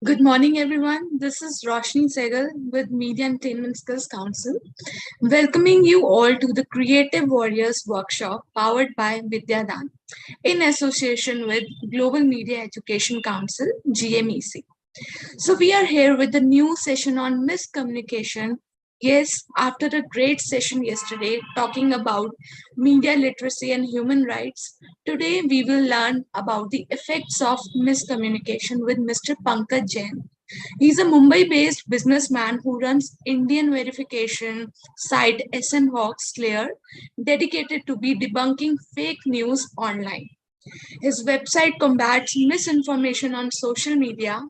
Good morning, everyone. This is Roshni Segal with Media Entertainment Skills Council, welcoming you all to the Creative Warriors Workshop powered by Vidyadan in association with Global Media Education Council, GMEC. So, we are here with a new session on miscommunication. Yes, after a great session yesterday talking about media literacy and human rights, today we will learn about the effects of miscommunication with Mr. Pankaj Jain. He's a Mumbai-based businessman who runs Indian verification site SN Hawks Slayer, dedicated to be debunking fake news online. His website combats misinformation on social media.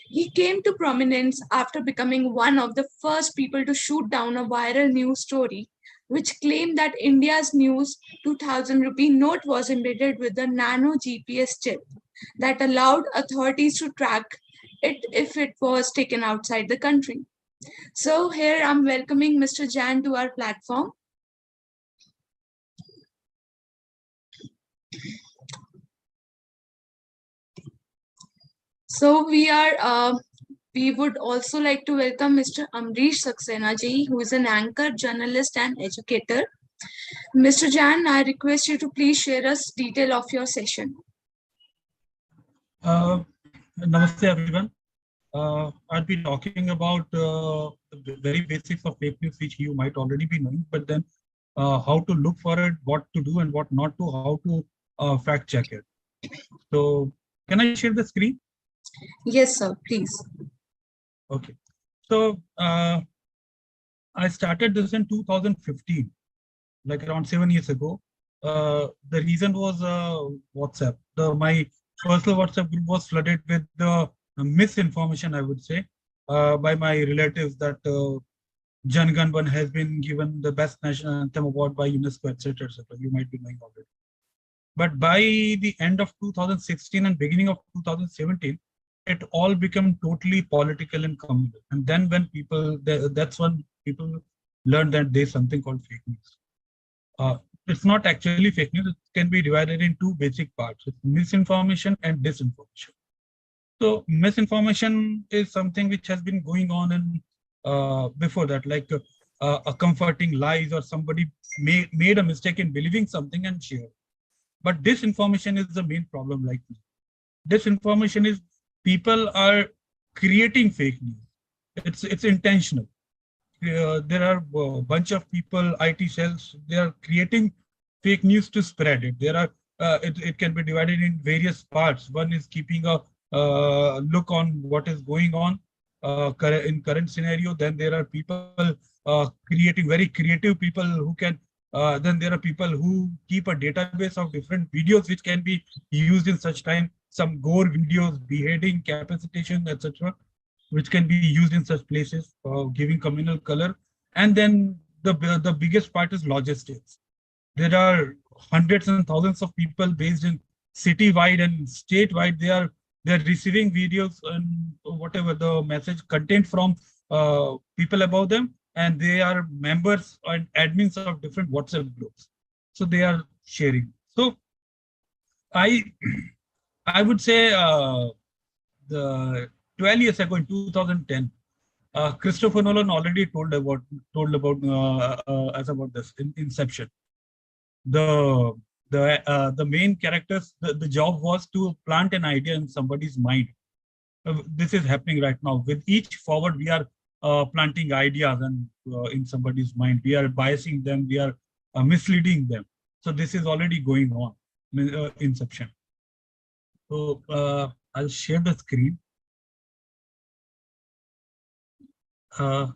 He came to prominence after becoming one of the first people to shoot down a viral news story which claimed that India's news 2000 rupee note was embedded with a nano GPS chip that allowed authorities to track it if it was taken outside the country. So here I'm welcoming Mr. Jan to our platform. So we would also like to welcome Mr. Amrish Saxena ji, who is an anchor, journalist, and educator. Mr. Jan, I request you to please share us detail of your session. Namaste, everyone. I'll be talking about the very basics of fake news, which you might already be knowing, but then how to look for it, what to do and what not to, how to fact check it. So, can I share the screen? Yes, sir, please. Okay. So, I started this in 2015, like around 7 years ago. The reason was WhatsApp. My personal WhatsApp group was flooded with the misinformation, I would say, by my relatives that Jan Gan 1 has been given the best national anthem award by UNESCO, etc., etc. You might be knowing already. But by the end of 2016 and beginning of 2017, it all became totally political and communal. And then when that's when people learned that there's something called fake news. It's not actually fake news. It can be divided in two basic parts: it's misinformation and disinformation. So misinformation is something which has been going on in before that, like a comforting lies or somebody made a mistake in believing something and shared. But disinformation is the main problem right now. Disinformation is people are creating fake news. It's intentional. There are a bunch of people, IT cells, they are creating fake news to spread it. It can be divided in various parts. One is keeping a look on what is going on in current scenario. Then there are people creating very creative people who can. Then there are people who keep a database of different videos which can be used in such time. Some gore videos, beheading, capacitation, etc., which can be used in such places, giving communal color. And then the biggest part is logistics. There are hundreds and thousands of people based in citywide and statewide. They're receiving videos and whatever the message content from people above them, and they are members and admins of different WhatsApp groups. So they are sharing. So I I would say the 12 years ago in 2010, Christopher Nolan already told about as about this in Inception. The the main characters, the job was to plant an idea in somebody's mind. This is happening right now. With each forward, we are planting ideas and in somebody's mind. We are biasing them. We are misleading them. So this is already going on. Inception. So I'll share the screen. Uh,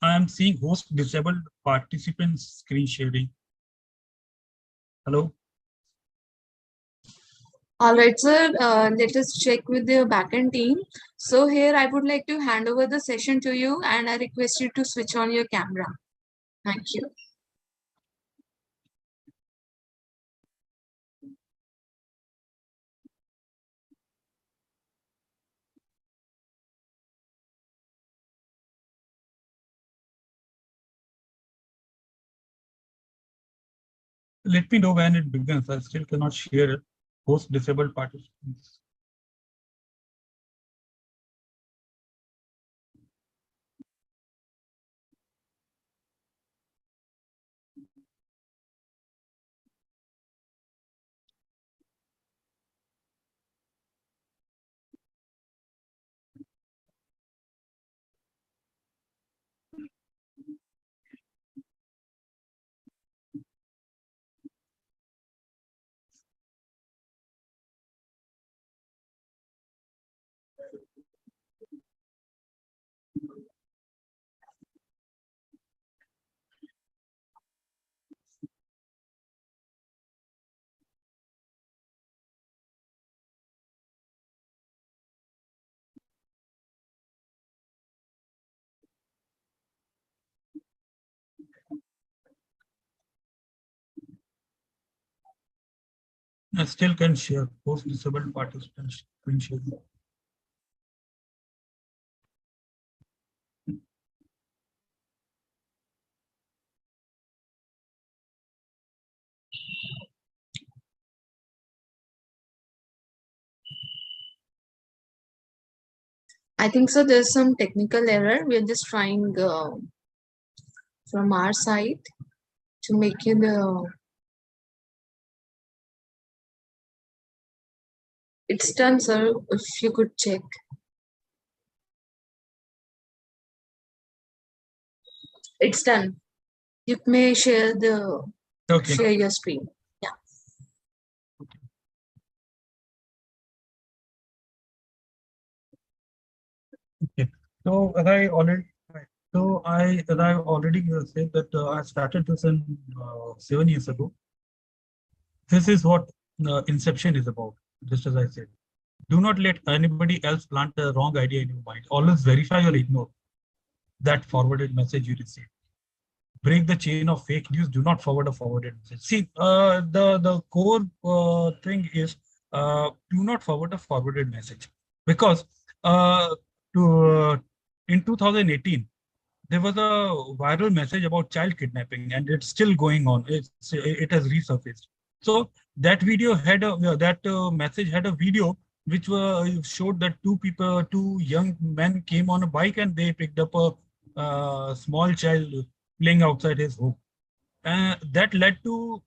I am seeing host disabled participants screen sharing. Hello. All right, sir. Let us check with the backend team. So here I would like to hand over the session to you, and I request you to switch on your camera. Thank you. Let me know when it begins. I still cannot share it. Host disabled participants. I still can share. Post disabled participants can share. I think so. There's some technical error. We're just trying from our side to make you the. It's done, sir. If you could check, it's done. You may Okay. share your screen. Yeah. Okay. So as I already as I already said that I started this in 7 years ago. This is what inception is about. Just as I said, do not let anybody else plant a wrong idea in your mind. Always verify or ignore that forwarded message you receive. Break the chain of fake news. Do not forward a forwarded message. See, the core thing is do not forward a forwarded message because to in 2018 there was a viral message about child kidnapping and it's still going on. It has resurfaced. So that video had that message had a video which showed that two young men came on a bike and they picked up a small child playing outside his home. That led to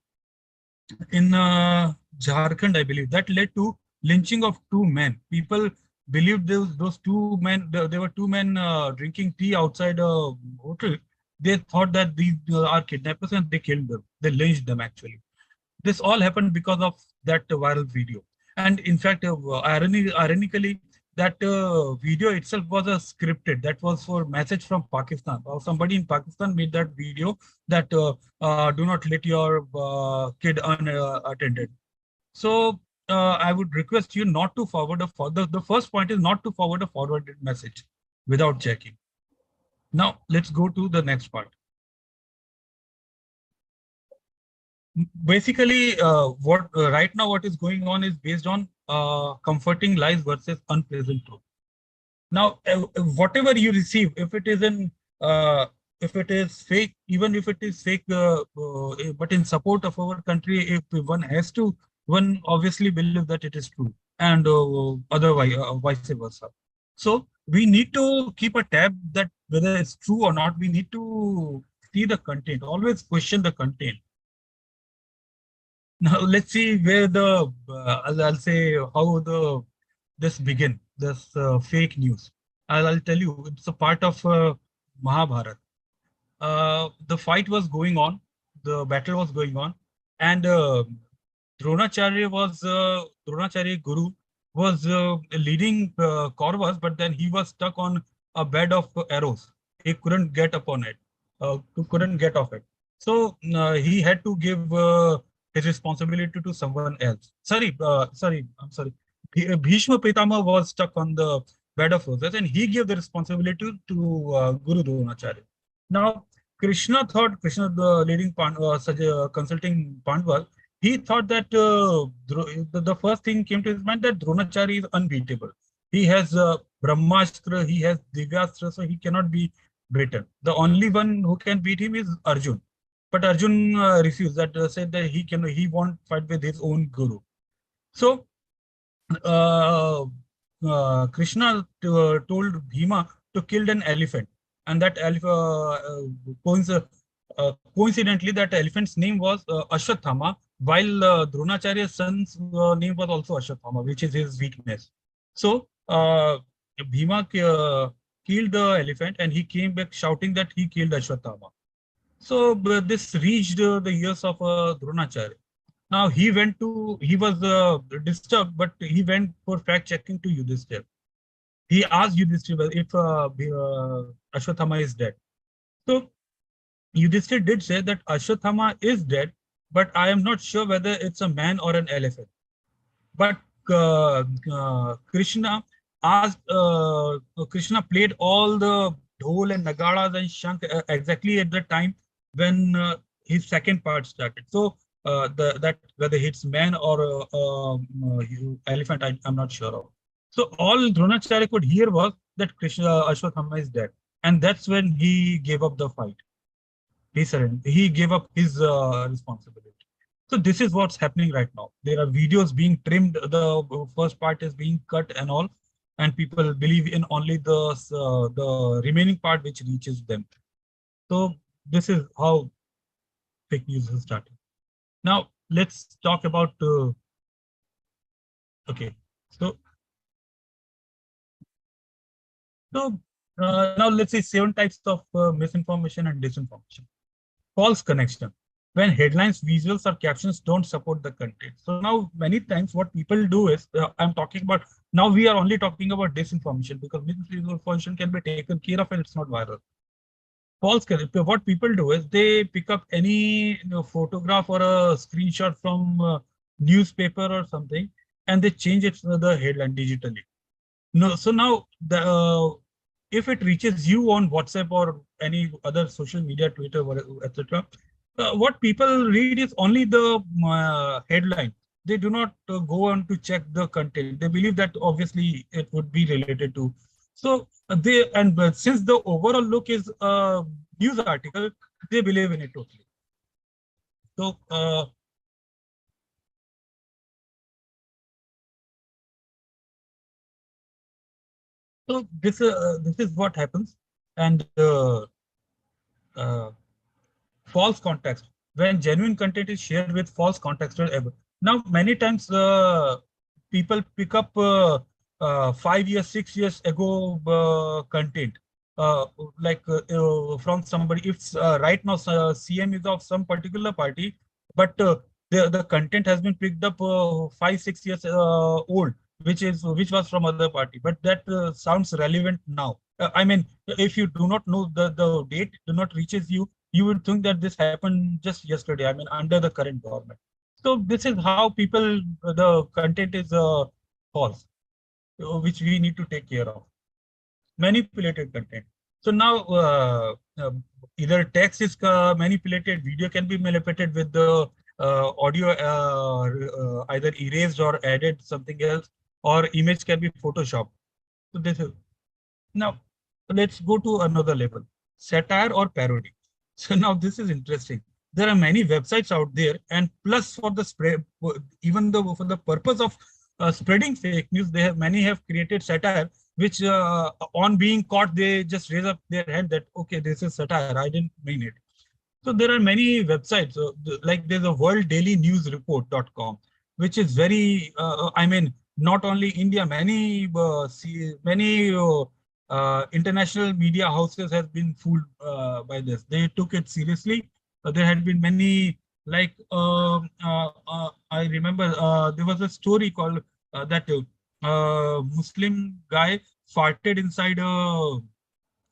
in Jharkhand, I believe, that led to lynching of two men. People believed those two men, there were two men drinking tea outside a hotel. They thought that these are kidnappers and they killed them. They lynched them actually. This all happened because of that viral video. And in fact, ironically, that video itself was a scripted. That was for message from Pakistan. Or somebody in Pakistan made that video that do not let your kid unattended. So I would request you not to forward the first point is not to forward a forwarded message without checking. Now let's go to the next part. Basically, what right now what is going on is based on comforting lies versus unpleasant truth. Now, whatever you receive, if it is fake, even if it is fake, but in support of our country, if one has to, one obviously believe that it is true, and otherwise, vice versa. So we need to keep a tab that whether it's true or not. We need to see the content. Always question the content. Now let's see where I'll say how this begin this fake news. I'll tell you it's a part of Mahabharata. The fight was going on, the battle was going on, and Dronacharya Guru was leading Kauravas, but then he was stuck on a bed of arrows. He couldn't get upon it, couldn't get off it. So he had to give his responsibility to someone else. I'm sorry. Bhishma Pitama was stuck on the bed of roses, and he gave the responsibility to Guru Dronacharya. Now, Krishna, the leading consulting Pandava, he thought that the first thing came to his mind that Dronacharya is unbeatable. He has Brahmastra, he has Divyastra, so he cannot be beaten. The only one who can beat him is Arjun. But Arjun refused that, said that he won't fight with his own guru. So uh, Krishna told Bhima to kill an elephant, and that coincidentally, that elephant's name was Ashwathama, while Dronacharya's son's name was also Ashwathama, which is his weakness. So Bhima killed the elephant, and he came back shouting that he killed Ashwathama. So this reached the ears of Dronacharya. Now he was disturbed, but he went for fact checking to Yudhishthira. He asked Yudhishthira if Ashwathama is dead. So Yudhishthira did say that Ashwathama is dead, but I am not sure whether it's a man or an elephant. But Krishna asked, Krishna played all the dhol and nagaras and shank exactly at the time when his second part started. So that whether it's man or elephant, I'm not sure of. So all Dronacharya could hear was that Krishna Ashwatthama is dead, and that's when he gave up the fight. He surrendered. He gave up his responsibility. So this is what's happening right now. There are videos being trimmed. The first part is being cut and all, and people believe in only the remaining part which reaches them. So this is how fake news has started. Now let's talk about. Okay, so now let's say 7 types of misinformation and disinformation. False connection. When headlines, visuals, or captions don't support the content. So now many times what people do is, I'm talking about, now we are only talking about disinformation because misinformation can be taken care of and it's not viral. False connection. What people do is they pick up any photograph or a screenshot from newspaper or something, and they change it to the headline digitally. No, so now if it reaches you on WhatsApp or any other social media, Twitter, etc., what people read is only the headline. They do not go on to check the content. They believe that obviously it would be related to. So since the overall look is a news article, they believe in it totally. So this is what happens, and uh, false context when genuine content is shared with false context or ever. Now, many times people pick up 5 years, 6 years ago content, uh, from somebody. If right now CM is of some particular party, but the content has been picked up 5, 6 years old, which was from other party, but that sounds relevant now. I mean, if you do not know the date, do not reaches you, you would think that this happened just yesterday. I mean, under the current government. So this is how people, the content is false, which we need to take care of. Manipulated content. So now either text is manipulated, video can be manipulated with the audio either erased or added something else, or image can be photoshopped. So this is now let's go to another level, satire or parody. So now this is interesting. There are many websites out there, and plus for the spread, even though for the purpose of spreading fake news, they have many have created satire, which on being caught, they just raise up their hand that, okay, this is satire, I didn't mean it. So there are many websites, like there's a World Daily News Report.com, which is very, I mean, not only India, many international media houses has been fooled by this. They took it seriously. There had been many, like I remember there was a story called that Muslim guy farted inside a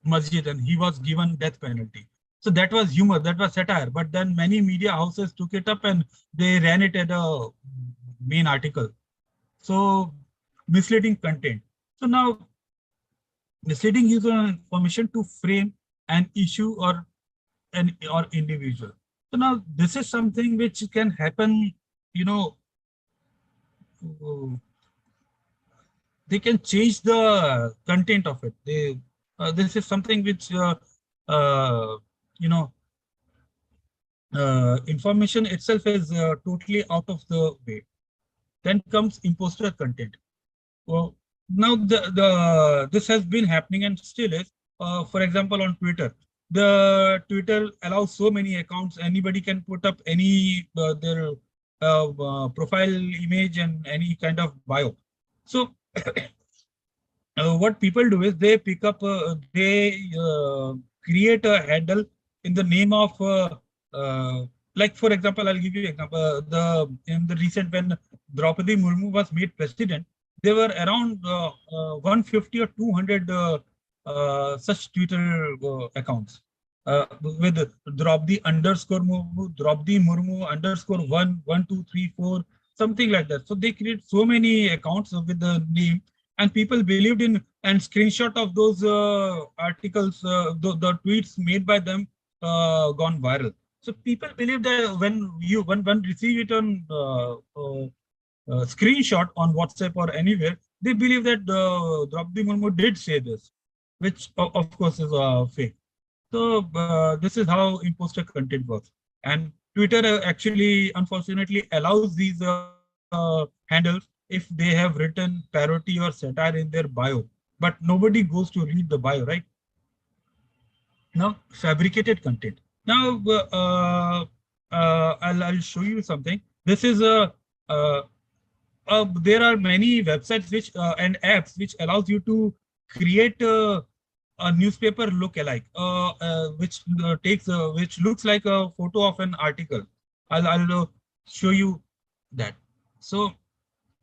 masjid and he was given death penalty. So that was humor, that was satire. But then many media houses took it up and they ran it at a main article. So misleading content. So now misleading user information to frame an issue or an or individual. So now this is something which can happen, you know, uh, they can change the content of it. This is something which uh, you know information itself is totally out of the way. Then comes imposter content. Well, now this has been happening and still is. For example, on Twitter, the Twitter allows so many accounts. Anybody can put up any their profile image and any kind of bio. So what people do is they pick up, they create a handle in the name of, like for example, I'll give you an example. In the recent when Draupadi Murmu was made president, there were around 150 or 200 such Twitter accounts with Draupadi underscore Murmu, Draupadi Murmu underscore 1, 1, 2, 3, 4, something like that. So they create so many accounts with the name, and people believed in, and screenshot of those articles, the tweets made by them gone viral. So people believe that when receive it on screenshot on WhatsApp or anywhere, they believe that Draupadi Murmu did say this, which of course is fake. So this is how imposter content works. And Twitter actually, unfortunately, allows these handles if they have written parody or satire in their bio, but nobody goes to read the bio, right? Now, fabricated content. Now, I'll show you something. This is a there are many websites which and apps which allows you to create a newspaper look alike, which takes which looks like a photo of an article. I'll show you that. So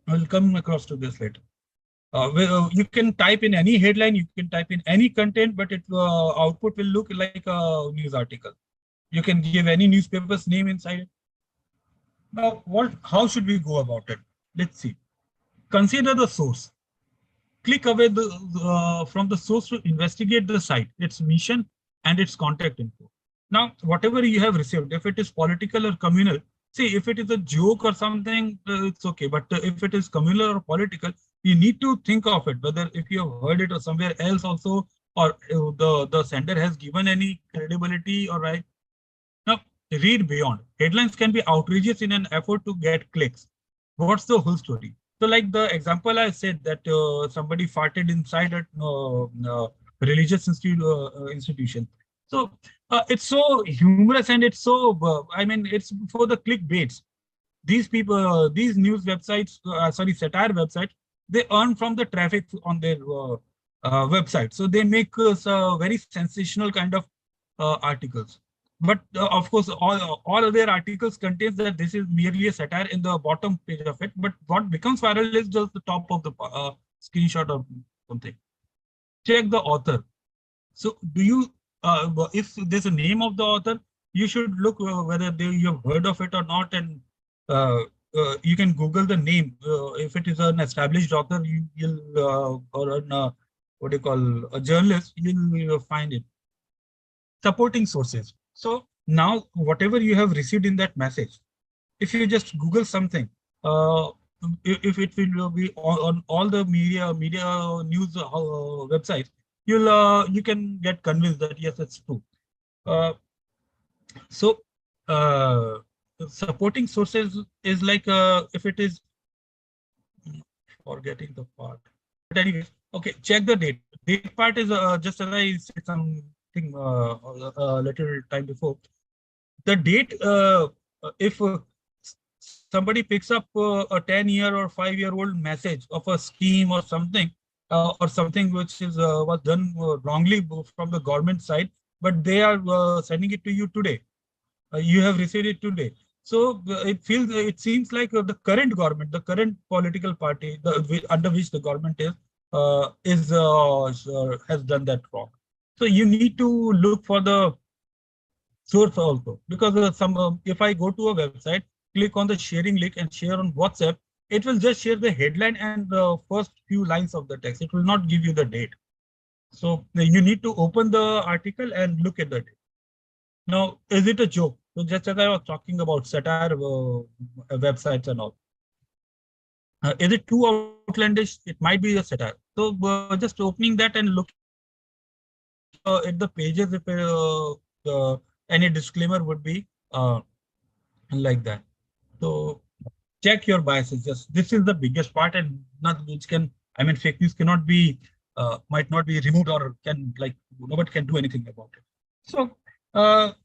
I'll come across to this later. You can type in any headline, you can type in any content, but it output will look like a news article. You can give any newspaper's name inside it. Now, how should we go about it? Let's see. Consider the source. Click away from the source to investigate the site, its mission, and its contact info. Now, whatever you have received, if it is political or communal, see, if it is a joke or something, it's okay. But if it is communal or political, you need to think of it, whether if you have heard it or somewhere else also, or the sender has given any credibility or right. Now, read beyond. Headlines can be outrageous in an effort to get clicks. What's the whole story? So, like the example I said that somebody farted inside a religious institution. So it's so humorous and it's so, I mean, it's for the clickbaits. These people, these news websites, sorry, satire websites, they earn from the traffic on their website. So they make very sensational kind of articles. But of course, all of their articles contains that this is merely a satire in the bottom page of it. But what becomes viral is just the top of the screenshot or something. Check the author. So do you, if there's a name of the author, you should look whether you have heard of it or not, and uh, you can Google the name. If it is an established author, you'll or an what do you call a journalist, you'll find it. Supporting sources. So now whatever you have received in that message, if you just Google something, uh, if it will be on all the media news websites, you can get convinced that yes, it's true. Uh, so uh, supporting sources is like if it is forgetting the part. But anyways, okay, check the date. Date part is just as I said something a little time before. The date, if somebody picks up a 10-year or 5-year-old message of a scheme or something which is was done wrongly from the government side, but they are sending it to you today. You have received it today. So it seems like the current government, the current political party under which the government has done that wrong. So you need to look for the source also, because if I go to a website, click on the sharing link and share on WhatsApp, it will just share the headline and the first few lines of the text. It will not give you the date. So you need to open the article and look at the date. Now, is it a joke? So just as I was talking about satire websites and all, is it too outlandish? It might be a satire. So just opening that and looking at the pages, if any disclaimer would be like that. So check your biases. Just this is the biggest part, and not which can, I mean, fake news cannot be might not be removed, or can, like, nobody can do anything about it. So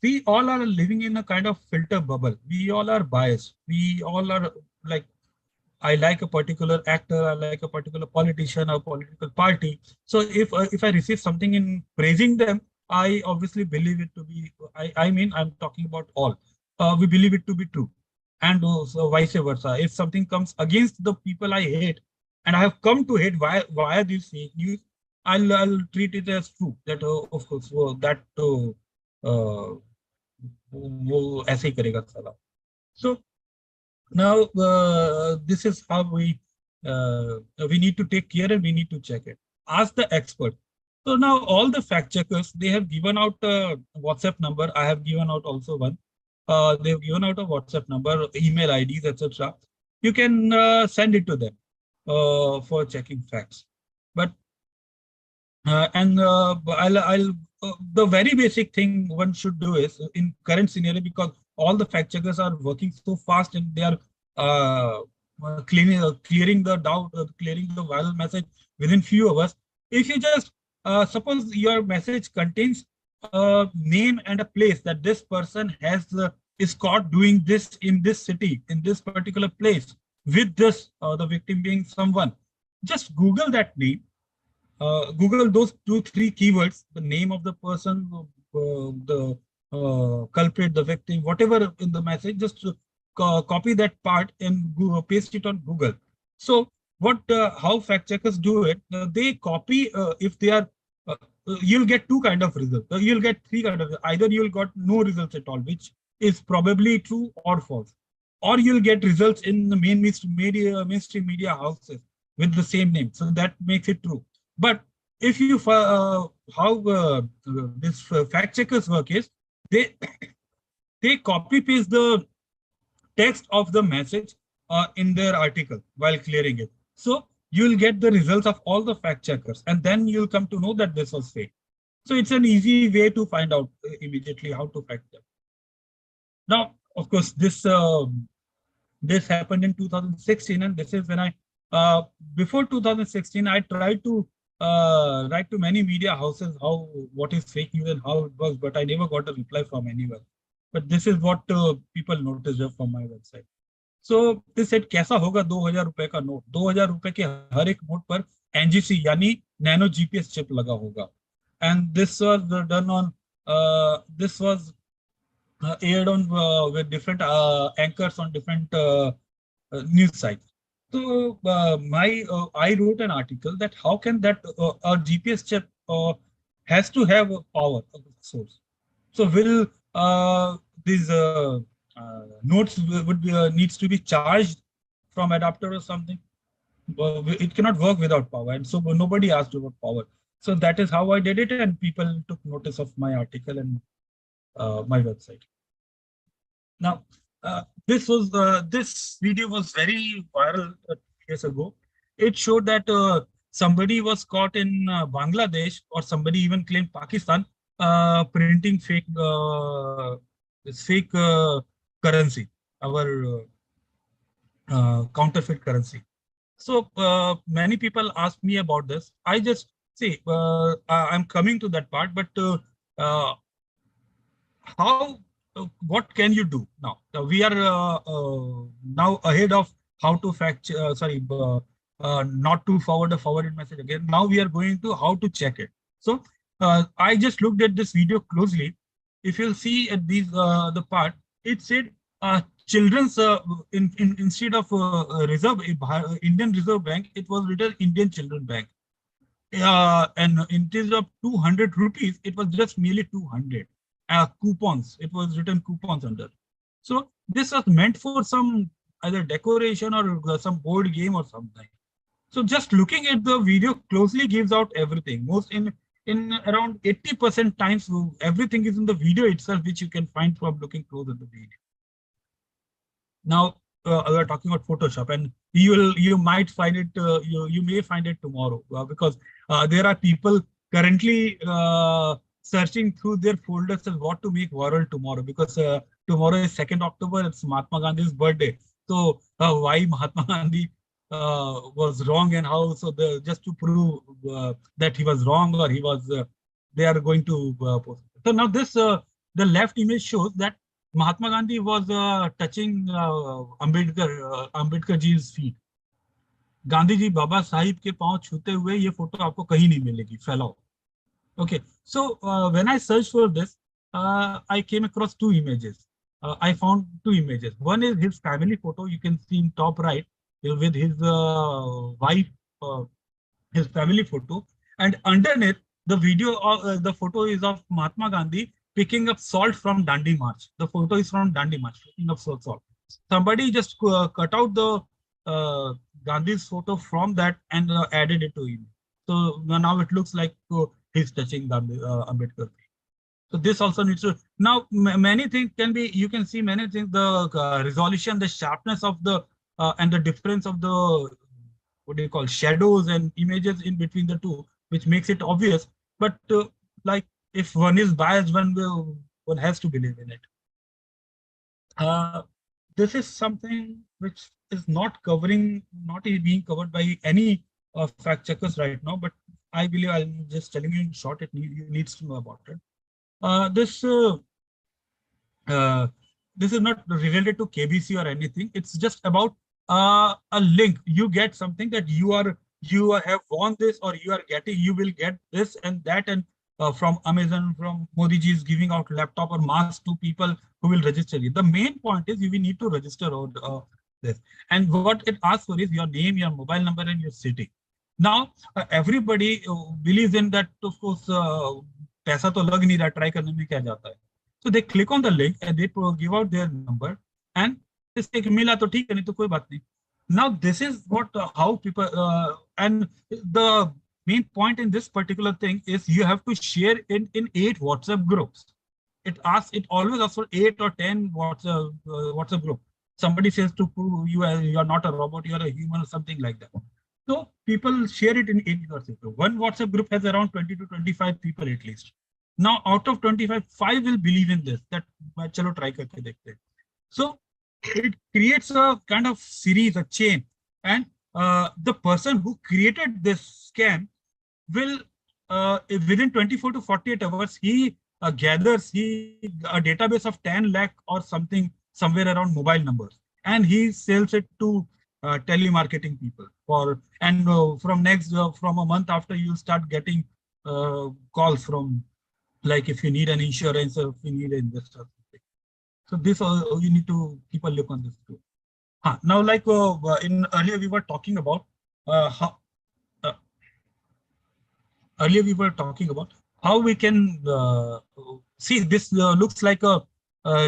we all are living in a kind of filter bubble. We all are biased. We all are like, I like a particular actor, I like a particular politician or political party. So if I receive something in praising them, I obviously believe it to be. I mean, I'm talking about all. We believe it to be true, and so vice versa. If something comes against the people I hate, and I have come to hate via this fake news, I'll treat it as true. That of course that वो ऐसे ही करेगा साला. So now this is how we need to take care, and we need to check it. Ask the expert. So now all the fact checkers, they have given out a WhatsApp number. I have given out also one. they've given out a WhatsApp number, email IDs, etc. You can send it to them for checking facts. But and I'll the very basic thing one should do is in current scenario, because all the fact checkers are working so fast and they are uh, clearing the doubt, clearing the viral message within few hours. If you just suppose your message contains a name and a place that this person has is caught doing this in this city, in this particular place, with this the victim being someone, just Google that name, Google those 2, 3 keywords, the name of the person, the culprit, the victim, whatever in the message, just copy that part and paste it on Google. So what, how fact checkers do it, they copy, if they are, you'll get two kind of results. You'll get three kind of, either you'll got no results at all, which is probably true or false, or you'll get results in the mainstream media houses with the same name. So that makes it true. But if you how this fact checkers work is, they they copy paste the text of the message in their article while clearing it. So you'll get the results of all the fact checkers, and then you'll come to know that this was fake. So it's an easy way to find out immediately how to fact check. Now, of course, this happened in 2016, and this is when before 2016, I tried to write to many media houses how what is fake news and how it works, but I never got a reply from anyone. But this is what people noticed from my website. So this said, कैसा होगा 2000 रुपए का note, 2000 रुपए के हर एक note पर NGC यानी nano GPS chip लगा होगा. And this was done on this was aired on with different anchors on different news sites. So I wrote an article that how can that a GPS chip has to have a power source. So will these nodes would be, needs to be charged from adapter or something? It cannot work without power, and so nobody asked about power. So that is how I did it, and people took notice of my article and my website. Now, this video was very viral years ago. It showed that somebody was caught in Bangladesh, or somebody even claimed Pakistan, printing fake currency, our counterfeit currency. So many people ask me about this. I just say I'm coming to that part, but uh, how what can you do now? We are now ahead of how to not to forward a forwarded message again. Now we are going to how to check it. So I just looked at this video closely. If you'll see at these the part, it said children's instead of reserve Indian Reserve Bank, it was written Indian Children Bank. And instead of 200 rupees, it was just merely 200 coupons. It was written coupons under. So this was meant for some either decoration or some board game or something. So just looking at the video closely gives out everything. Most in around 80% times, everything is in the video itself, which you can find from looking close at the video. Now we're talking about Photoshop, and you might find it you may find it tomorrow because there are people currently searching through their folders as what to make viral tomorrow, because tomorrow is 2nd October. It's Mahatma Gandhi's birthday. So why Mahatma Gandhi was wrong, and how, so just to prove that he was wrong, or he was they are going to post. So now this the left image shows that Mahatma Gandhi was touching Ambedkar ji's feet. Gandhi ji बाबा साहिब के पांव छूते हुए ये photo आपको कहीं नहीं मिलेगी. फैलाओ. Okay, so when I searched for this, I came across two images. I found two images. One is his family photo. You can see in top right with his wife, his family photo, and underneath the video of the photo is of Mahatma Gandhi picking up salt from Dandi March. The photo is from Dandi March, picking up salt. Somebody just cut out the Gandhi's photo from that and added it to him. So now it looks like he's touching Ambedkar. So this also needs to now many things can be, you can see many things, the resolution, the sharpness of the and the difference of the what do you call shadows and images in between the two, which makes it obvious. But like if one is biased, one has to believe in it. Uh, this is something which is not being covered by any fact checkers right now. But I believe I'm just telling you in short. You needs to know about it. This uh, this is not related to KBC or anything. It's just about a link. You get something that have won this, or you will get this and that, and from Amazon, from Modi ji is giving out laptop or mask to people who will register you. The main point is you will need to register this, and what it asks for is your name, your mobile number, and your city. Now everybody believes in that. Of course, पैसा तो लग नहीं रहा, try करने में क्या जाता है. So they click on the link and they give out their number and they say मिला तो ठीक है, नहीं तो कोई बात नहीं. Now this is what how people and the main point in this particular thing is you have to share in 8 WhatsApp groups. It always asks for 8 or 10 WhatsApp group. Somebody says to prove you are not a robot, you are a human or something like that. So people share it in 8 WhatsApp group. One WhatsApp group has around 20 to 25 people at least. Now, out of 25, 5 will believe in this, that chalo try karke dekhte. So it creates a kind of series, a chain. And the person who created this scam will, within 24 to 48 hours, he gathers a database of 10 lakh or something, somewhere around mobile numbers. And he sells it to telemarketing people. From a month after, you'll start getting calls from, like if you need an insurance or if you need an investor. So this you need to keep a look on this too. Now, like in earlier we were talking about how we can see this looks like a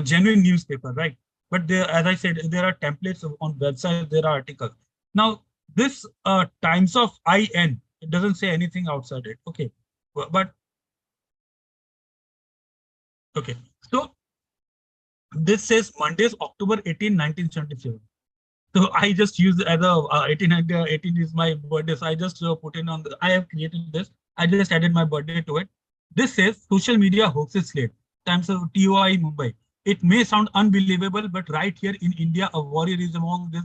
genuine newspaper, right? But there, as I said, there are templates on websites, there are articles. Now this Times of IN, it doesn't say anything outside it. Okay, but okay, so this says Mondays, October 18, 1977. So I just use as a 18 is my birthday. So I just put in on I have created this. I just added my birthday to it. This says social media hoaxes slate. Times of TOI Mumbai. It may sound unbelievable, but right here in India, a warrior is among this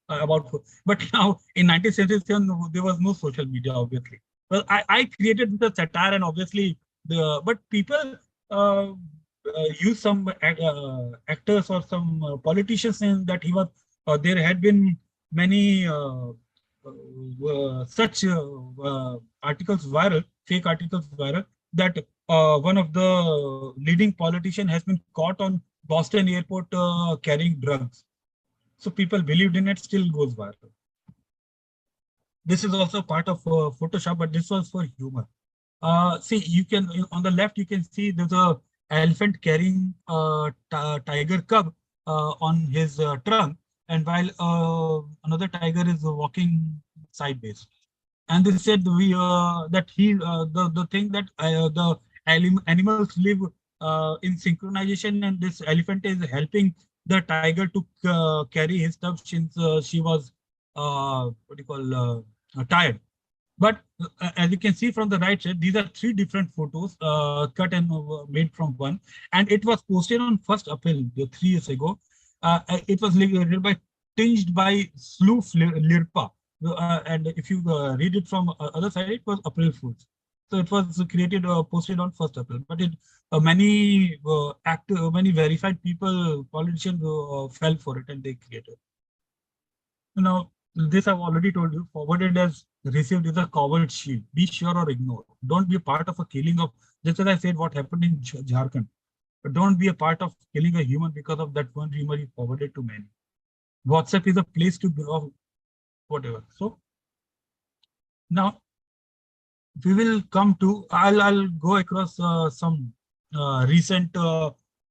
about. But now in 1977, there was no social media, obviously. Well, I created the satire, and obviously but people use some actors or some politicians saying that he was there had been many such articles viral, fake articles viral, that one of the leading politician has been caught on Boston airport carrying drugs. So people believed in it, still goes viral. This is also part of Photoshop, but this was for humor. See, you can on the left you can see there's a elephant carrying a tiger cub on his trunk, and while another tiger is walking sideways. And they said the thing that the animals live in synchronization, and this elephant is helping the tiger to carry his stuff since she was what do you call tired. But as you can see from the right side, these are 3 different photos cut and made from one. And it was posted on 1st April, 3 years ago. It was written by Tinged by Sloof Lirpa. And if you read it from other side, it was April Fools. So it was created, posted on 1st April. But it many verified people, politicians fell for it and they created. Now, this I've already told you, forwarded as received is a coward shield. Be sure or ignore. Don't be a part of a killing of, just as I said, what happened in Jharkhand. But don't be a part of killing a human because of that one rumor you forwarded to many. WhatsApp is a place to be of whatever. So now we will come to, I'll go across some recent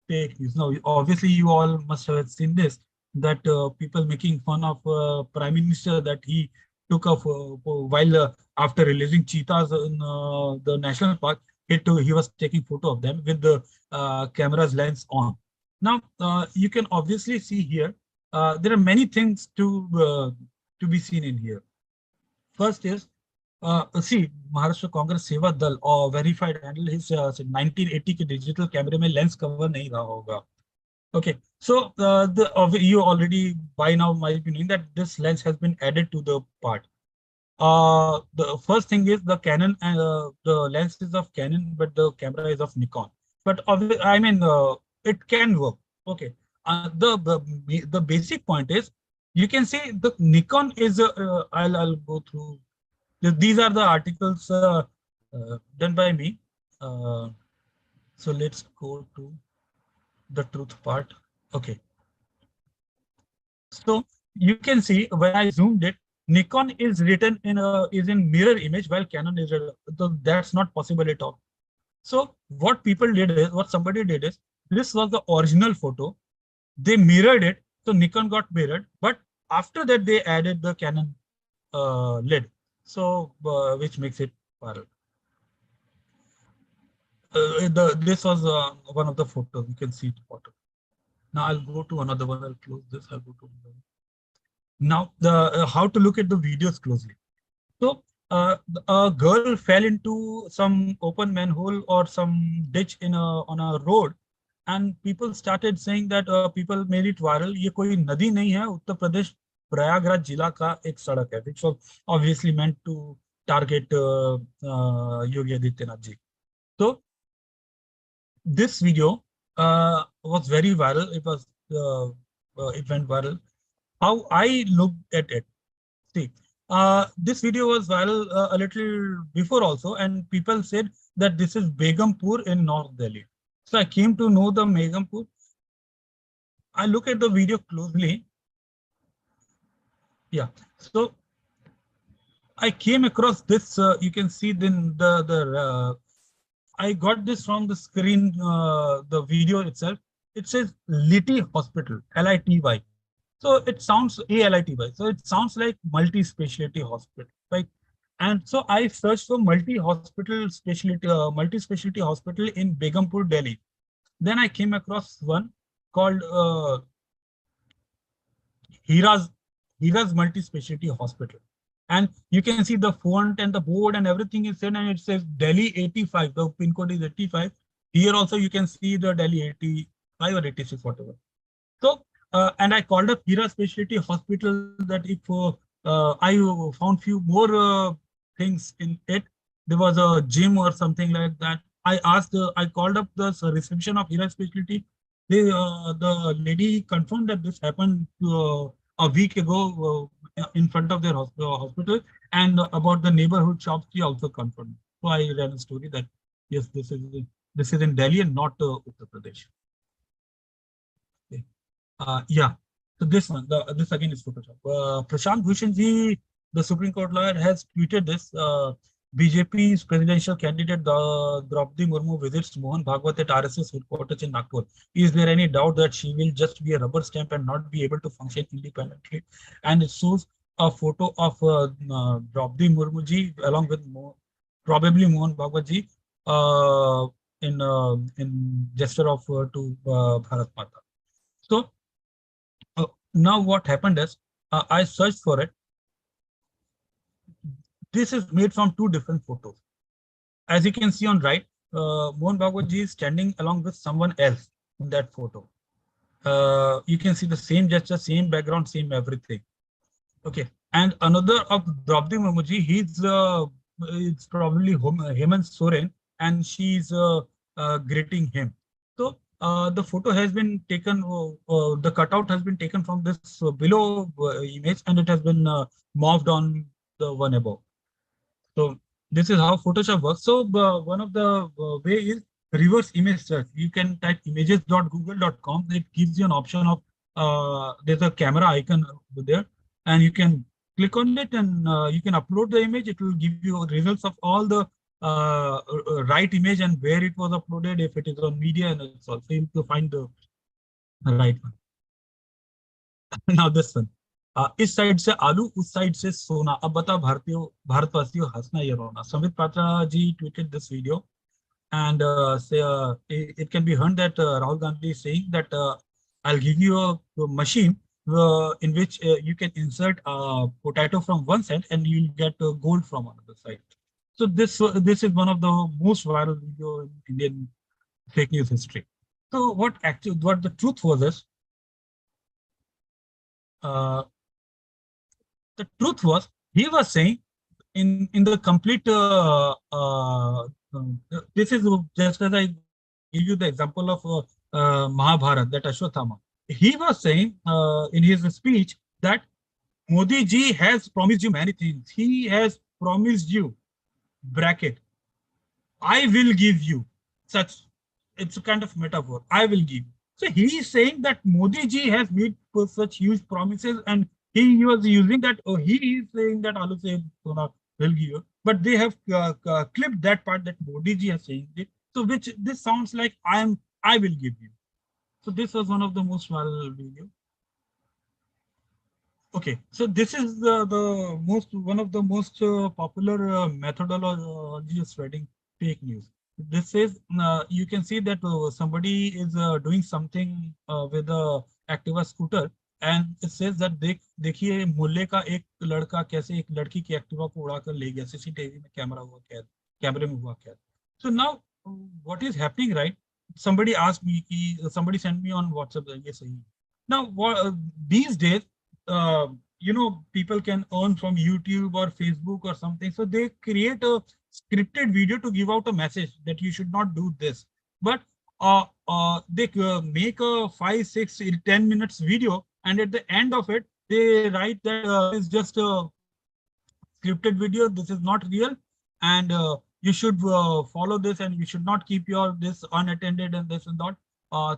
fake news. Now, obviously, you all must have seen this, that people making fun of Prime Minister that he took off while after releasing cheetahs in the national park. he was taking photo of them with the camera's lens on. Now you can obviously see here there are many things to be seen in here. First is see Maharashtra Congress Seva Dal or verified handle his 1980 के digital camera में lens cover नहीं रहा होगा. Okay, so you already by now might be knowing that this lens has been added to the part. The first thing is the Canon and the lens is of Canon, but the camera is of Nikon. But I mean, it can work. Okay. The basic point is you can say the Nikon is. I'll go through. These are the articles done by me. Uh, so let's go to the truth part. Okay. So you can see when I zoomed it, Nikon is written is in mirror image while Canon is so that's not possible at all. So what people did is what somebody did is this was the original photo. They mirrored it, so Nikon got mirrored, but after that they added the Canon lid, so which makes it viral. This was one of the photos. You can see it photo. Now I'll go to another one. I'll close this. I'll go to another one. Now the how to look at the videos closely. So a girl fell into some open manhole or some ditch on a road, and people started saying that people made it viral. ये कोई नदी नहीं है, उत्तर प्रदेश प्रयागराज जिला का एक सड़क है, which was obviously meant to target Yogi Adityanath ji. So this video was very viral. It went viral. How I looked at it. See, this video was viral a little before also, and people said that this is Begumpur in North Delhi. So I came to know the Begumpur. I look at the video closely. Yeah, so I came across this. You can see then I got this from the screen, the video itself. It says Lity Hospital, Lity. So it sounds ALITY. So it sounds like multi-specialty hospital, right? And so I searched for multi-specialty hospital in Begumpur, Delhi. Then I came across one called Hira's multi-specialty hospital. And you can see the font and the board and everything is said, and it says Delhi 85. The pin code is 85. Here also you can see the Delhi 85 or 86, whatever. So and I called up Hira Specialty Hospital that if I found few more things in it, there was a gym or something like that. I called up the reception of Hira Specialty. The lady confirmed that this happened a week ago in front of their hospital, and about the neighborhood shops, she also confirmed. So I ran a story that yes, this is in Delhi and not Uttar Pradesh. Yeah, so this one, this again is Photoshop. Prashant Bhushan ji, the Supreme Court lawyer, has tweeted this. BJP's presidential candidate Draupadi Murmu visits Mohan Bhagwat at RSS headquarters in Nagpur. Is there any doubt that she will just be a rubber stamp and not be able to function independently? And it shows a photo of Draupadi Murmu ji along with probably Mohan Bhagwat ji in gesture of to Bharat Mata. So now what happened is I searched for it. This is made from two different photos. As you can see on right, Mohan Bhagwat ji is standing along with someone else in that photo. You can see the same gesture, same background, same everything. Okay, and another of Draupadi Murmu ji, it's probably Hemant Soren, and she's greeting him. So the photo has been taken, the cutout has been taken from this below image, and it has been morphed on the one above. So this is how Photoshop works. So one of the way is reverse image search. You can type images.google.com. It gives you an option of there's a camera icon over there, and you can click on it, and you can upload the image. It will give you results of all the right image and where it was uploaded, if it is on media, and it's also you to find the right one. Now this one. इस side से आलू, उस side से सोना. अब बता भारतीयों, भारतवासियों, हंसना या रोना. Samit Patra ji tweeted this video. and it can be heard that Rahul Gandhi is saying that I'll give you a machine in which you can insert potato from one side and you'll get gold from another side. So this is one of the most viral video in Indian fake news history. So what the truth was is, uh, the truth was he was saying in the complete this is just as I give you the example of Mahabharat, that Ashwatthama. He was saying in his speech that Modi ji has promised you many things. He has promised you, bracket, I will give you such. It's a kind of metaphor. I will give. So he is saying that Modi ji has made such huge promises, and he was using that. Or he is saying that Alu se Sona will give you. But they have clipped that part that Modi ji has saying it. So which this sounds like I will give you. So this was one of the most viral video. Okay, so this is the most one of the most popular methodology of spreading fake news. This is you can see that somebody is doing something with a Activa scooter, and it says that देखिए मुल्ले का एक लड़का कैसे एक लड़की की Activa को उड़ा कर ले गया, सीसीटीवी में कैमरा हुआ कैद, कैमरे में हुआ कैद. So now what is happening, right? Somebody asked me somebody sent me on WhatsApp that ये सही है. Now these days uh, people can earn from YouTube or Facebook or something. So they create a scripted video to give out a message that you should not do this. But they make a 5, 6, 10 minutes video, and at the end of it, they write that it's just a scripted video. This is not real, and you should follow this, and you should not keep your this unattended and this and that.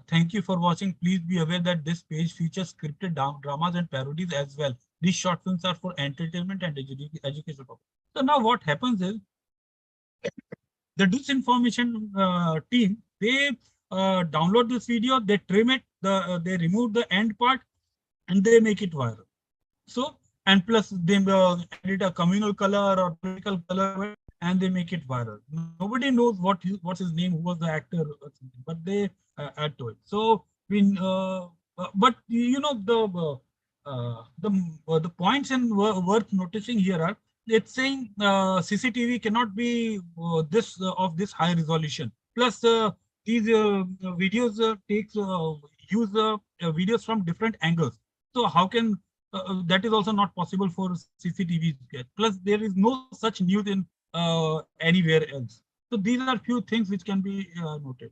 Thank you for watching. Please be aware that this page features scripted dramas and parodies as well. These short films are for entertainment and educational purpose. So now what happens is the disinformation team, they download this video, they trim it, they remove the end part, and they make it viral. So, and plus they edit a communal color or political color, and they make it viral. Nobody knows what's his name, who was the actor, but they add to it. So, but the points and worth noticing here are, it's saying CCTV cannot be this of this high resolution. Plus, these videos takes use videos from different angles. So how can that is also not possible for CCTVs to get. Plus, there is no such news in anywhere else. So these are few things which can be noted.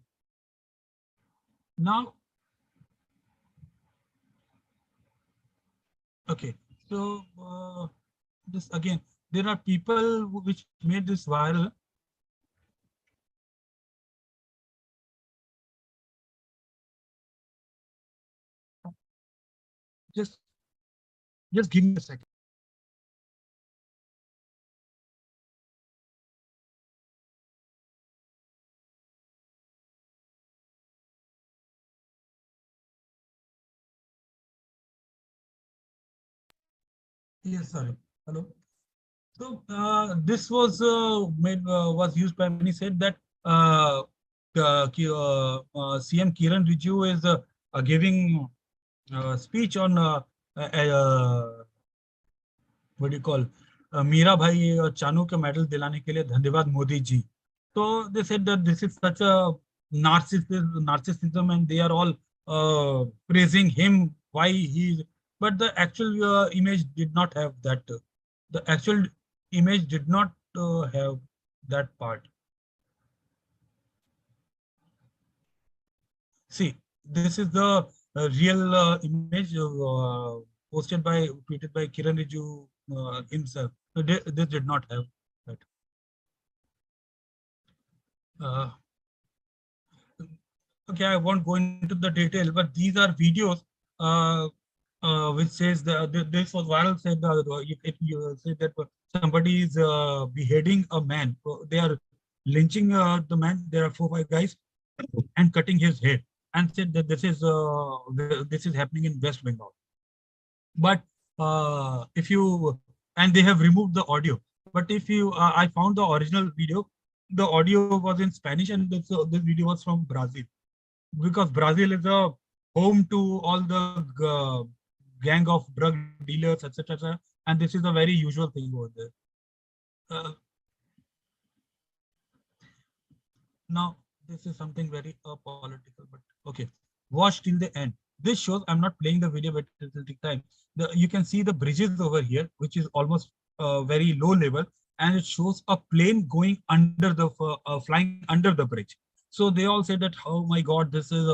Now, okay, so this again, there are people which made this viral. Just, just give me a second. Yes, sorry. Hello. So this was was used by many, said that CM Kiran Rijiju is giving speech on what do you call Meera भाई और चानू के medal दिलाने के लिए धन्यवाद Modi ji. So they said that this is such a narcissism, and they are all praising him why he. But the actual image did not have that. The actual image did not have that part. See, this is the real image posted by, tweeted by Kiran Riju himself. So this did not have that. Uh, okay, I won't go into the detail, but these are videos which says this was viral. Said you say that somebody is beheading a man. They are lynching the man. There are 4, 5 guys and cutting his head, and said that this is happening in West Bengal. But if you, and they have removed the audio. But if you, I found the original video. the audio was in Spanish, and this video was from Brazil, because Brazil is a home to all the gang of drug dealers, etc., etc. And this is a very usual thing over there. Uh, Now, this is something very political, but okay. Watch till the end. This shows, I'm not playing the video, but it will take time. You can see the bridges over here, which is almost very low level, and it shows a plane going under the flying under the bridge. So they all said that, oh my God, this is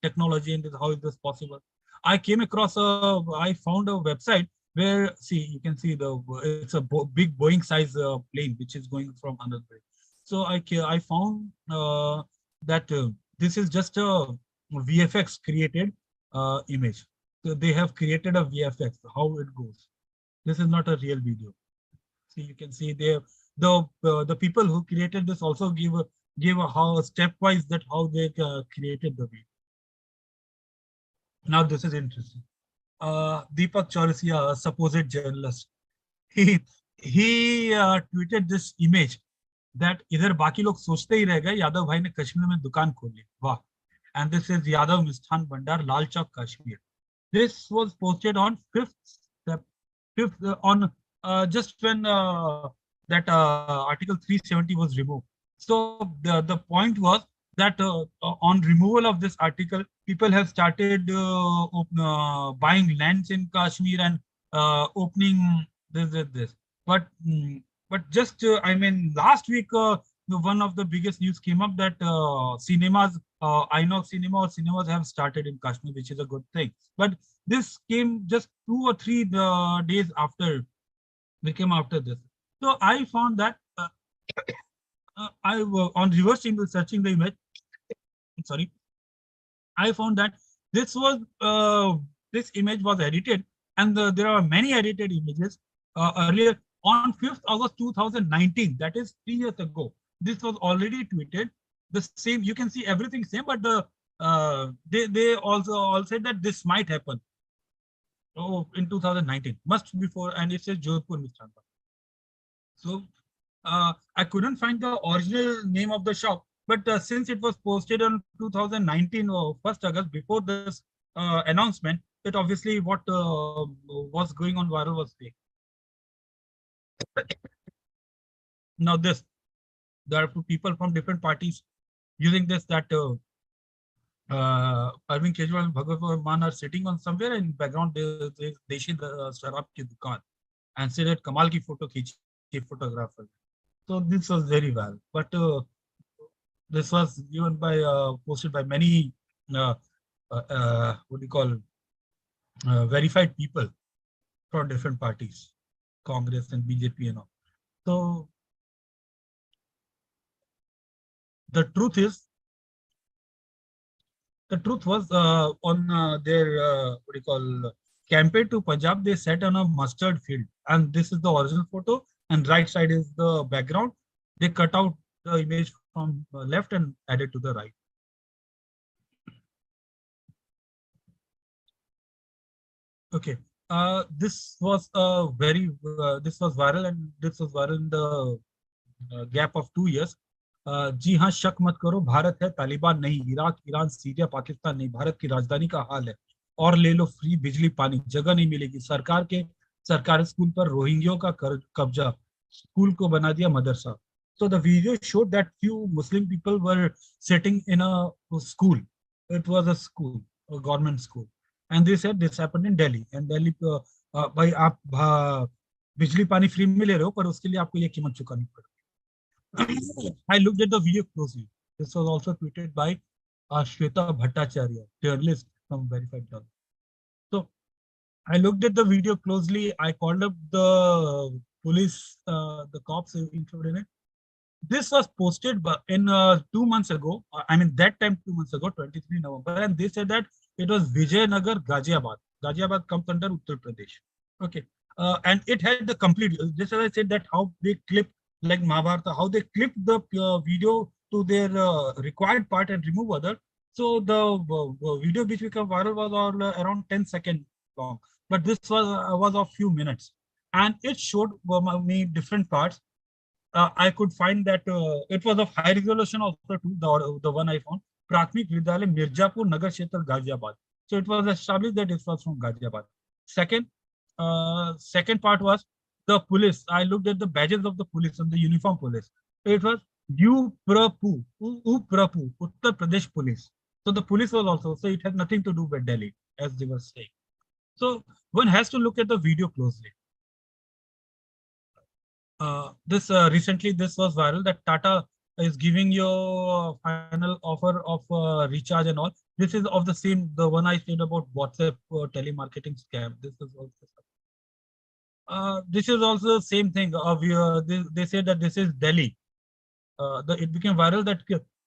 technology, and how is this possible? I came across I found a website where, see, you can see it's a big Boeing size plane which is going from under the bridge. So I found that this is just a VFX created image. So they have created a VFX, how it goes. This is not a real video. See, you can see there the people who created this also give a how stepwise that how they created the video. Now this is interesting. Deepak Chaurasia, a supposed journalist, he he tweeted this image that इधर बाकी लोग सोचते ही रह गए यादव भाई ने कश्मीर में दुकान खोल ली वाह. And this is Yadav Misthan Bhandar, Lal Chowk, Kashmir. This was posted on 5th on just when that article 370 was removed. So the point was that on removal of this article, people have started buying lands in Kashmir and opening this. But just I mean, last week one of the biggest news came up that cinemas, INOX cinema or cinemas have started in Kashmir, which is a good thing. But this came just 2 or 3 days after, became after this. So I found that on reversing the searching the image, sorry, I found that this was this image was edited, and there are many edited images earlier on 5th August 2019. That is 3 years ago. This was already tweeted. The same, you can see everything same, but they also all said that this might happen. Oh, in 2019, must before, and it says Jodhpur, Mr. So I couldn't find the original name of the shop, but since it was posted on 2019 or 1st August before this announcement, it obviously what was going on viral was fake. Now this, there are people from different parties using this that Arvind Kejriwal and Bhagwat Mann are sitting on somewhere, and in background they see the Sharab ki dukaan and say that Kamal ki photo khichi photographer. So this was very well, but this was given by posted by many what do you call verified people from different parties, Congress and BJP and all. So the truth is, the truth was on their what do you call campaign to Punjab, they sat on a mustard field, and this is the original photo, and right side is the background. They cut out the image from left and added to the right. Okay, this was a very this was viral, and this was viral in the gap of 2 years. जी हाँ, शक मत करो, भारत है, तालिबान नहीं, Iraq, Iran, Syria, Pakistan नहीं, भारत की राजधानी का हाल है, और ले लो फ्री बिजली पानी, जगह नहीं मिलेगी, सरकारी स्कूल पर रोहिंग्यों का कब्जा, स्कूल को बना दिया मदरसा. So the video showed that few Muslim people were sitting in a school. It was a school, a government school, and they said this happened in Delhi. And Delhi, भाई आप बिजली पानी फ्री में ले रहे हो, पर उसके लिए आपको ये कीमत चुकानी पड़ेगी. I looked at the video closely. This was also tweeted by Shweta Bhattacharya, journalist from Verified Journal. So I looked at the video closely. I called up the police, the cops included in it. This was posted in 2 months ago. I mean, that time 2 months ago, 23 November, and they said that it was Vijayanagar, Ghaziabad. Ghaziabad comes under Uttar Pradesh. Okay, and it had the complete. Just as I said that how they clipped like Mahabharata, how they clipped the video to their required part and remove other. So the video which became viral was all around 10 seconds long, but this was of few minutes, and it showed me different parts. I could find that it was of high resolution also too, the one I found. Prathmik Vidyalaya Mirzapur Nagar Kshetra Ghaziabad. So it was established that it was from Ghaziabad. Second, second part was the police. I looked at the badges of the police and the uniform police. So it was UPRAPU, Uttar Pradesh Police. So the police was also, so it had nothing to do with Delhi, as they were saying. So one has to look at the video closely. This recently this was viral that Tata is giving you a final offer of recharge and all. This is of the same, the one I said about WhatsApp telemarketing scam. This is also the same thing. They say that this is Delhi. It became viral that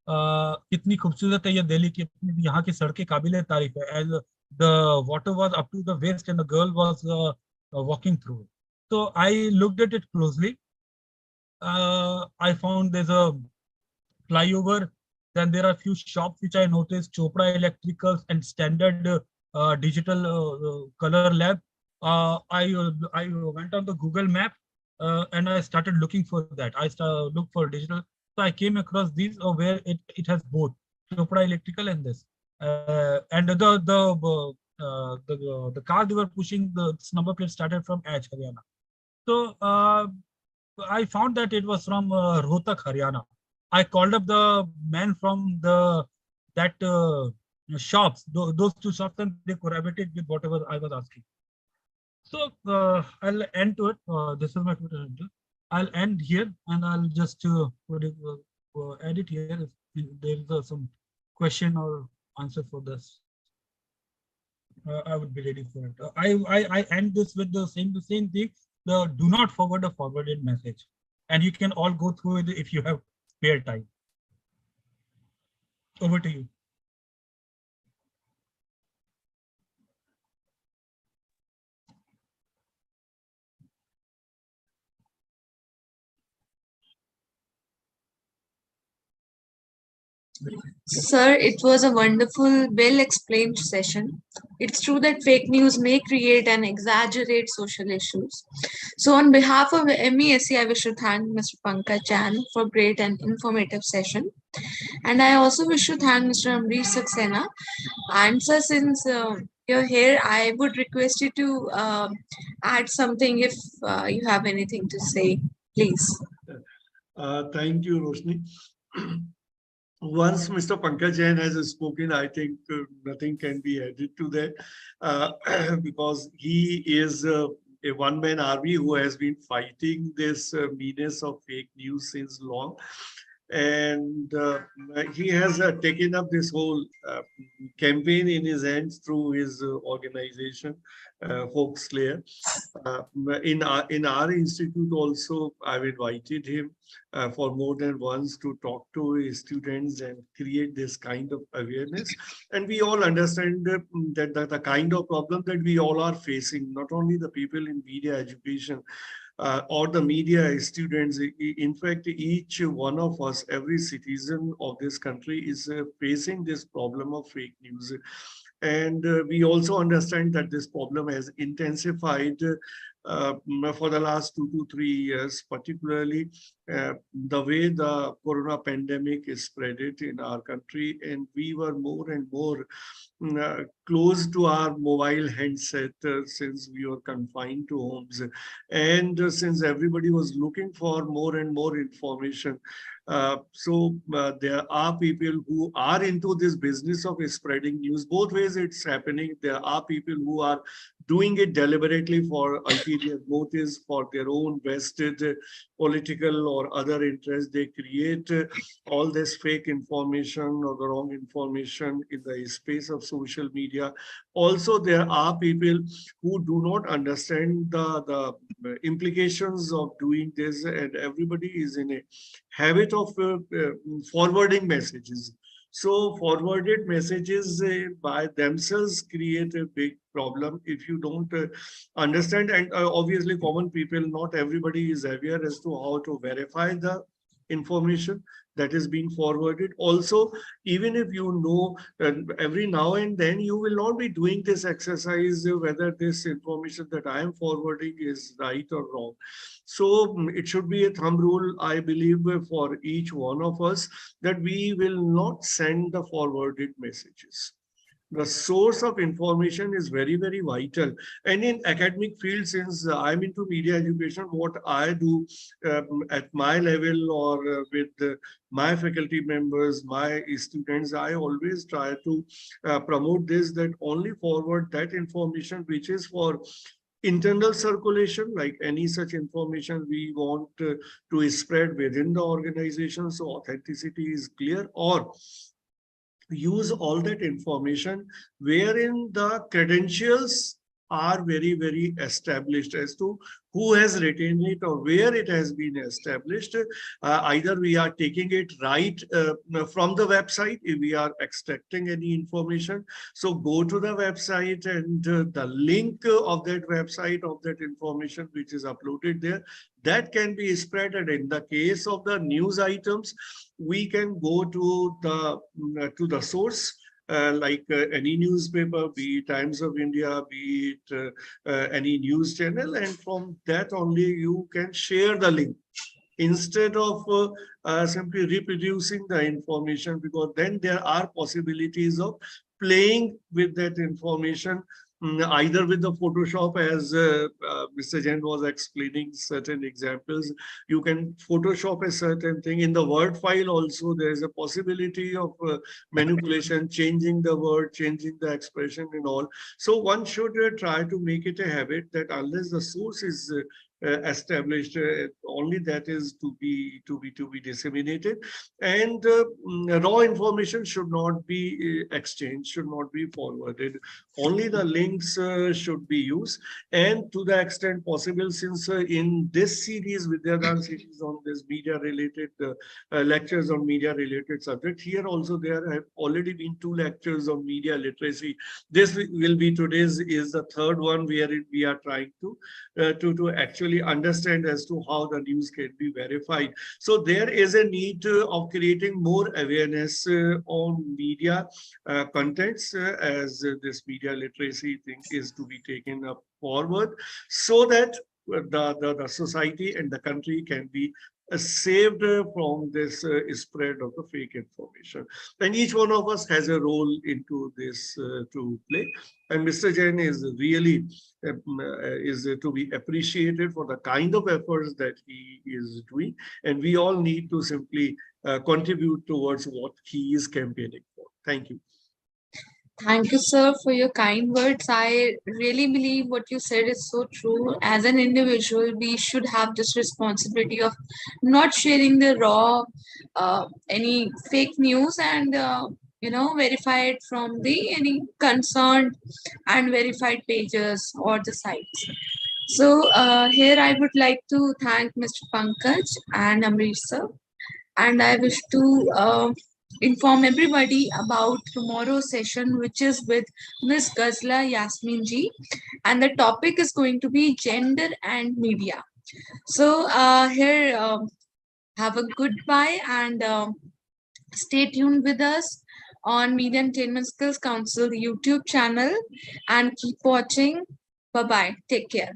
कितनी खूबसूरत है ये दिल्ली की, यहाँ की सड़कें काबिले तारीफ है. And the water was up to the waist and the girl was walking through it. So I looked at it closely. I found there's a flyover. Then there are a few shops which I noticed: Chopra Electricals and Standard Digital Color Lab. I went on the Google Map and I started looking for that. I looked for digital. So I came across these where it has both Chopra Electrical and this. And the car they were pushing, the number plate started from Edge, Haryana. So I found that it was from Rohtak, Haryana. I called up the man from the that shops, those two shops, and they corroborated with whatever I was asking. So I'll end to it. This is my Twitter handle. I'll end here, and I'll just edit here if there is some question or answer for this. I would be ready for it. I end this with the same thing. Do not forward a forwarded message, and you can all go through it if you have spare time. Over to you. Sir, it was a wonderful, well explained session. It's true that fake news may create and exaggerate social issues. So, on behalf of MESC, I wish to thank Mr. Pankaj Jain for great and informative session. And I also wish to thank Mr. Amrish Saxena. And sir, since you're here, I would request you to add something if you have anything to say, please. Thank you, Roshni. Once Mr. Pankaj Jain has spoken, I think nothing can be added to that because he is a one-man army who has been fighting this menace of fake news since long. And he has taken up this whole campaign in his hands through his organization, Hope Slayer. In our institute also, I've invited him for more than once to talk to his students and create this kind of awareness. And we all understand that the kind of problem that we all are facing, not only the people in media education, or the media students. In fact, each one of us, every citizen of this country is facing this problem of fake news. And we also understand that this problem has intensified for the last 2 to 3 years, particularly the way the corona pandemic is spread it in our country. And we were more and more close to our mobile handset since we were confined to homes. And since everybody was looking for more and more information, so there are people who are into this business of spreading news. Both ways it's happening. There are people who are doing it deliberately for ulterior motives, for their own vested political or other interests. They create all this fake information or the wrong information in the space of social media. Also, there are people who do not understand the implications of doing this, and everybody is in a habit of forwarding messages. So forwarded messages by themselves create a big problem if you don't understand. And obviously common people, not everybody is aware as to how to verify the information that is being forwarded. Also, even if you know every now and then, you will not be doing this exercise whether this information that I am forwarding is right or wrong. So it should be a thumb rule, I believe, for each one of us, that we will not send the forwarded messages. The source of information is very, very vital. And in academic field, since I'm into media education, what I do at my level or with my faculty members, my students, I always try to promote this, that only forward that information which is for internal circulation, like any such information we want to spread within the organization, so authenticity is clear, or use all that information wherein the credentials are very, very established as to who has written it or where it has been established. Either we are taking it right from the website, if we are extracting any information. So go to the website, and the link of that website, of that information which is uploaded there, that can be spread. And in the case of the news items, we can go to the source, like any newspaper, be it Times of India, be it any news channel, and from that only you can share the link instead of simply reproducing the information, because then there are possibilities of playing with that information, either with the Photoshop, as Mr. Jain was explaining certain examples. You can Photoshop a certain thing. In the Word file also, there is a possibility of manipulation, changing the word, changing the expression and all. So one should try to make it a habit that unless the source is established, only that is to be disseminated. And raw information should not be exchanged, should not be forwarded. Only the links should be used. And to the extent possible, since in this series, Vidyadan series on this media related lectures on media related subject, here also there have already been 2 lectures on media literacy. This will be today's is the 3rd one, where we are trying to actually understand as to how the news can be verified. So there is a need of creating more awareness on media contents, as this media literacy thing is to be taken up forward, so that the society and the country can be saved from this spread of the fake information. And each one of us has a role into this to play. And Mr. Jain is really is to be appreciated for the kind of efforts that he is doing. And we all need to simply contribute towards what he is campaigning for. Thank you. Thank you, sir, for your kind words. I really believe what you said is so true. As an individual, we should have this responsibility of not sharing the raw, any fake news, and verify it from the any concerned and verified pages or the sites. So here I would like to thank Mr. Pankaj and Amrish sir, and I wish to inform everybody about tomorrow's session, which is with Miss Ghazla Yasmin ji, and the topic is going to be gender and media. So here, have a goodbye, and stay tuned with us on Media Entertainment Skills Council YouTube channel, and keep watching. Bye bye. Take care.